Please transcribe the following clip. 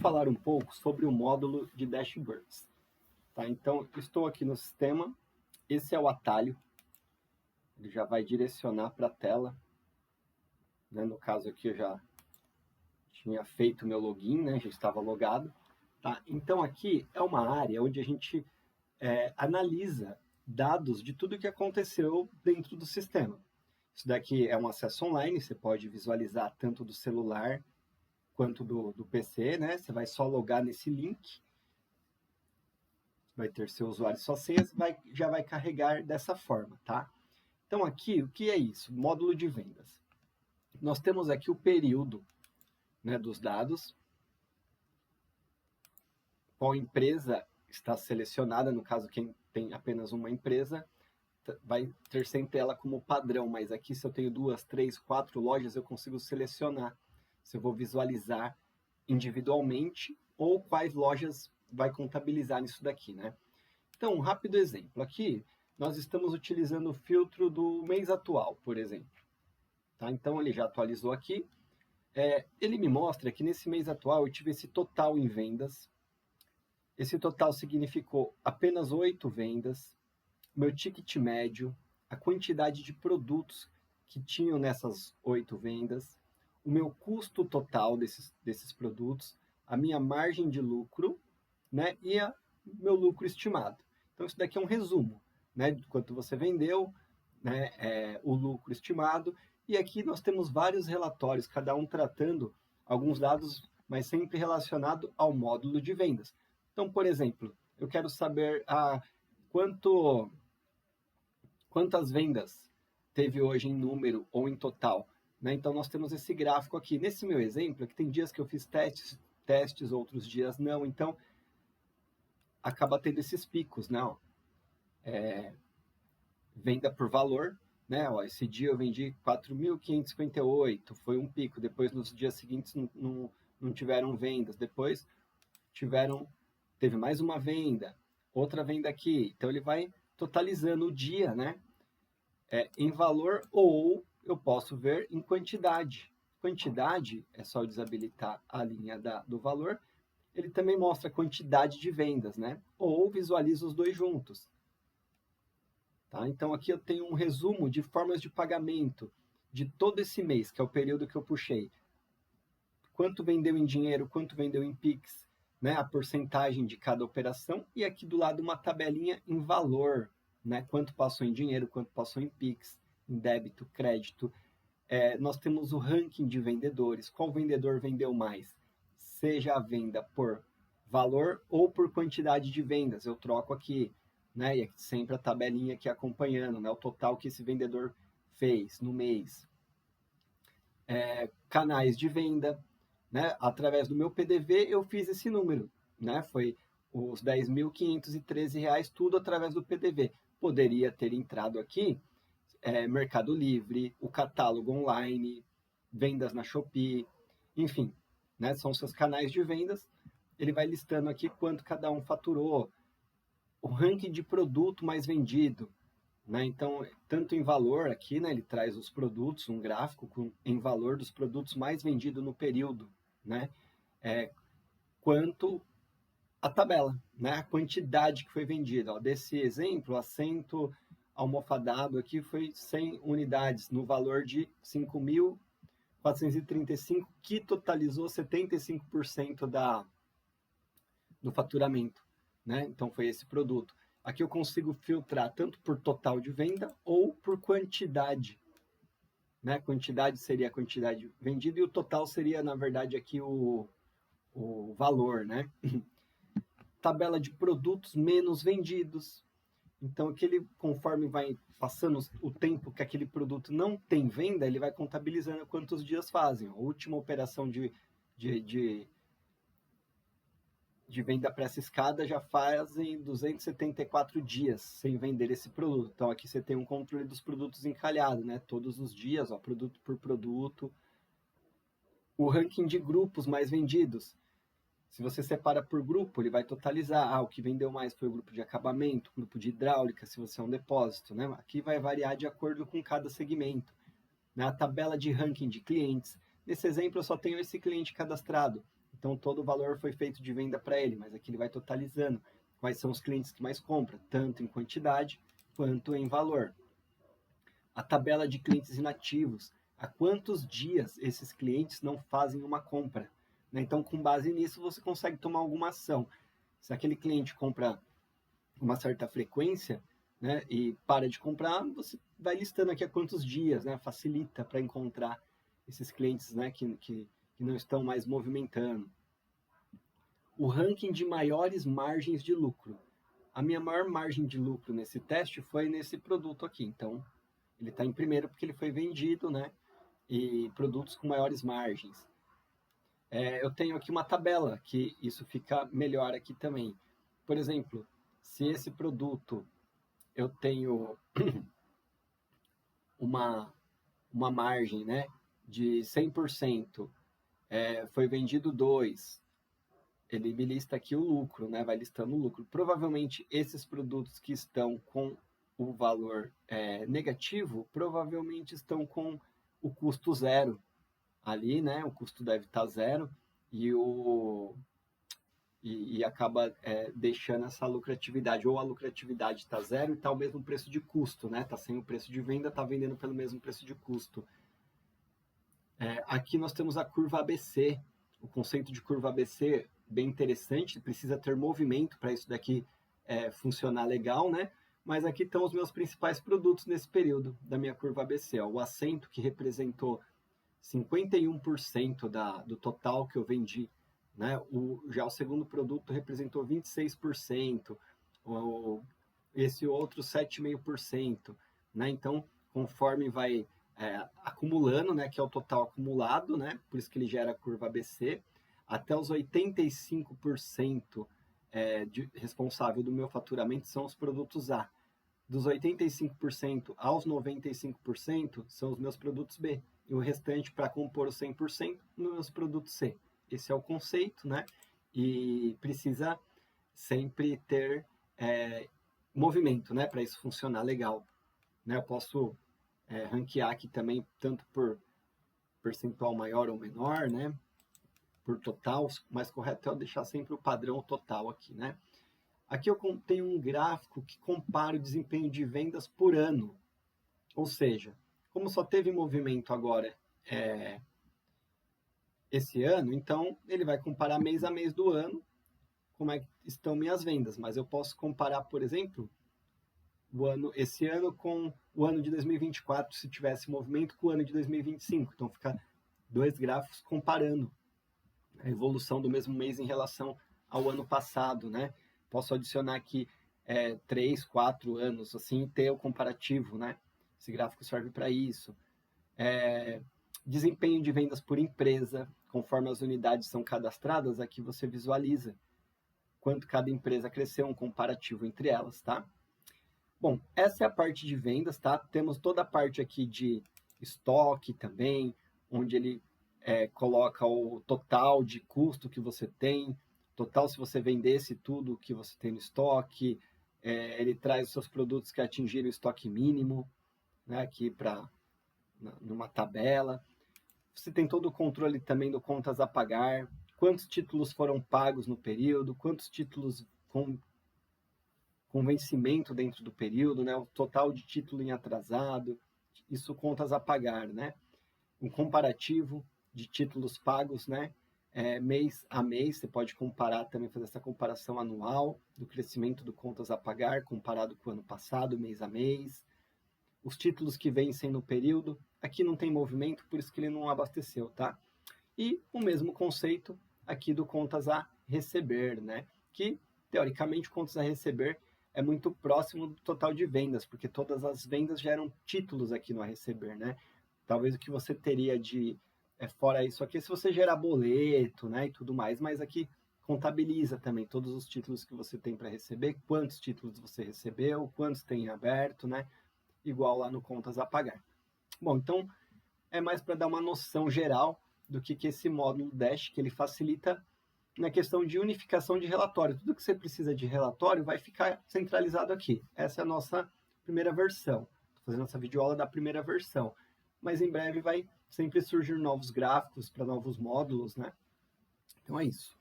Falar um pouco sobre o módulo de dashboards. Tá? Então, estou aqui no sistema, esse é o atalho, ele já vai direcionar para a tela, né? No caso aqui eu já tinha feito meu login, né? Já estava logado. Tá? Então aqui é uma área onde a gente analisa dados de tudo que aconteceu dentro do sistema. Isso daqui é um acesso online, você pode visualizar tanto do celular quanto do PC, né? Você vai só logar nesse link, vai ter seu usuário e sua senha, já vai carregar dessa forma, tá? Então aqui, o que é isso? Módulo de vendas. Nós temos aqui o período, né, dos dados, qual empresa está selecionada, no caso quem tem apenas uma empresa, vai ter sempre ela como padrão, mas aqui se eu tenho 2, 3, 4 lojas, eu consigo selecionar se eu vou visualizar individualmente ou quais lojas vai contabilizar nisso daqui, né? Então, um rápido exemplo. Aqui, nós estamos utilizando o filtro do mês atual, por exemplo. Tá? Então, ele já atualizou aqui. Ele me mostra que nesse mês atual eu tive esse total em vendas. Esse total significou apenas 8 vendas, meu ticket médio, a quantidade de produtos que tinham nessas 8 vendas, o meu custo total desses produtos, a minha margem de lucro, né, e o meu lucro estimado. Então, isso daqui é um resumo, né, de quanto você vendeu, né, o lucro estimado, e aqui nós temos vários relatórios, cada um tratando alguns dados, mas sempre relacionado ao módulo de vendas. Então, por exemplo, eu quero saber quantas vendas teve hoje em número ou em total, né? Então, nós temos esse gráfico aqui. Nesse meu exemplo, aqui tem dias que eu fiz testes, outros dias não. Então, acaba tendo esses picos, né? Venda por valor, né? Ó, esse dia eu vendi 4.558, foi um pico. Depois, nos dias seguintes, não tiveram vendas. Depois, teve mais uma venda, outra venda aqui. Então, ele vai totalizando o dia, né? Em valor, ou eu posso ver em quantidade. Quantidade é só eu desabilitar a linha do valor. Ele também mostra a quantidade de vendas, né? Ou visualiza os dois juntos. Tá? Então, aqui eu tenho um resumo de formas de pagamento de todo esse mês, que é o período que eu puxei. Quanto vendeu em dinheiro, quanto vendeu em Pix, né? A porcentagem de cada operação. E aqui do lado uma tabelinha em valor, né? Quanto passou em dinheiro, quanto passou em Pix, em débito, crédito. Nós temos o ranking de vendedores. Qual vendedor vendeu mais? Seja a venda por valor ou por quantidade de vendas. Eu troco aqui, né? E aqui sempre a tabelinha aqui acompanhando, né? O total que esse vendedor fez no mês. Canais de venda, né? Através do meu PDV eu fiz esse número, né? Foi os R$ 10.513, tudo através do PDV. Poderia ter entrado aqui Mercado Livre, o catálogo online, vendas na Shopee, enfim, né? São seus canais de vendas. Ele vai listando aqui quanto cada um faturou, o ranking de produto mais vendido, né? Então, tanto em valor aqui, né? Ele traz os produtos, um gráfico em valor dos produtos mais vendidos no período, né? Quanto a tabela, né? A quantidade que foi vendida. Ó, desse exemplo, assento almofadado aqui foi 100 unidades, no valor de 5.435, que totalizou 75% do faturamento, né? Então, foi esse produto. Aqui eu consigo filtrar tanto por total de venda ou por quantidade, né? Quantidade seria a quantidade vendida e o total seria, na verdade, aqui o valor, né? Tabela de produtos menos vendidos. Então, conforme vai passando o tempo que aquele produto não tem venda, ele vai contabilizando quantos dias fazem. A última operação de venda para essa escada já fazem 274 dias sem vender esse produto. Então, aqui você tem um controle dos produtos encalhado, né? Todos os dias, ó, produto por produto. O ranking de grupos mais vendidos. Se você separa por grupo, ele vai totalizar. O que vendeu mais foi o grupo de acabamento, grupo de hidráulica, se você é um depósito, né? Aqui vai variar de acordo com cada segmento. Na tabela de ranking de clientes, nesse exemplo eu só tenho esse cliente cadastrado. então todo o valor foi feito de venda para ele, mas aqui ele vai totalizando quais são os clientes que mais compram, tanto em quantidade quanto em valor. A tabela de clientes inativos, há quantos dias esses clientes não fazem uma compra, né? Então, com base nisso, você consegue tomar alguma ação. Se aquele cliente compra uma certa frequência, né, e para de comprar, você vai listando aqui há quantos dias, né? Facilita para encontrar esses clientes, né, que não estão mais movimentando. O ranking de maiores margens de lucro. A minha maior margem de lucro nesse teste foi nesse produto aqui. Então, ele está em primeiro porque ele foi vendido, né? E produtos com maiores margens. Eu tenho aqui uma tabela que isso fica melhor aqui também. Por exemplo, se esse produto eu tenho uma margem, né, de 100%, foi vendido 2, ele me lista aqui o lucro, né, vai listando o lucro. Provavelmente esses produtos que estão com o valor negativo, provavelmente estão com o custo zero ali, né, o custo deve estar zero e acaba deixando essa lucratividade, ou a lucratividade está zero e está o mesmo preço de custo, né? Está sem o preço de venda, está vendendo pelo mesmo preço de custo. Aqui nós temos a curva ABC, o conceito de curva ABC bem interessante, precisa ter movimento para isso daqui funcionar legal, né? Mas aqui estão os meus principais produtos nesse período da minha curva ABC. Ó. O assento, que representou 51% do total que eu vendi, né? Já o segundo produto representou 26%, esse outro 7,5%. Né? Então, conforme vai acumulando, né, que é o total acumulado, né, por isso que ele gera a curva ABC, até os 85% responsável do meu faturamento são os produtos A. Dos 85% aos 95% são os meus produtos B. E o restante, para compor os 100%, nos meus produtos C. Esse é o conceito, né? E precisa sempre ter movimento, né? Para isso funcionar legal. Né? Eu posso ranquear aqui também, tanto por percentual maior ou menor, né? Por total, o mais correto é eu deixar sempre o padrão total aqui, né? Aqui eu tenho um gráfico que compara o desempenho de vendas por ano. Ou seja, como só teve movimento agora esse ano, então ele vai comparar mês a mês do ano, como é que estão minhas vendas. Mas eu posso comparar, por exemplo, esse ano com o ano de 2024, se tivesse movimento, com o ano de 2025. Então fica dois gráficos comparando a evolução do mesmo mês em relação ao ano passado, né? Posso adicionar aqui 3, 4 anos, assim, ter o comparativo, né? Esse gráfico serve para isso. Desempenho de vendas por empresa, conforme as unidades são cadastradas, aqui você visualiza quanto cada empresa cresceu, um comparativo entre elas, tá? Bom, essa é a parte de vendas, tá? Temos toda a parte aqui de estoque também, onde ele coloca o total de custo que você tem, total se você vendesse tudo que você tem no estoque, ele traz os seus produtos que atingiram o estoque mínimo, né, aqui numa tabela. Você tem todo o controle também do contas a pagar, quantos títulos foram pagos no período, quantos títulos com vencimento dentro do período, né, o total de título em atrasado, isso contas a pagar, né? Um comparativo de títulos pagos, né? Mês a mês, você pode comparar também, fazer essa comparação anual do crescimento do contas a pagar comparado com o ano passado, mês a mês. Os títulos que vencem no período, aqui não tem movimento, por isso que ele não abasteceu, tá? E o mesmo conceito aqui do contas a receber, né? Que, teoricamente, contas a receber é muito próximo do total de vendas, porque todas as vendas geram títulos aqui no a receber, né? Talvez o que você teria fora isso aqui, se você gerar boleto, né, e tudo mais, mas aqui contabiliza também todos os títulos que você tem para receber, quantos títulos você recebeu, quantos tem aberto, né, igual lá no contas a pagar. Bom, então é mais para dar uma noção geral do que esse módulo Dash, que ele facilita na questão de unificação de relatório. Tudo que você precisa de relatório vai ficar centralizado aqui. Essa é a nossa primeira versão. Estou fazendo essa videoaula da primeira versão. Mas em breve vai sempre surgir novos gráficos para novos módulos, né? Então é isso.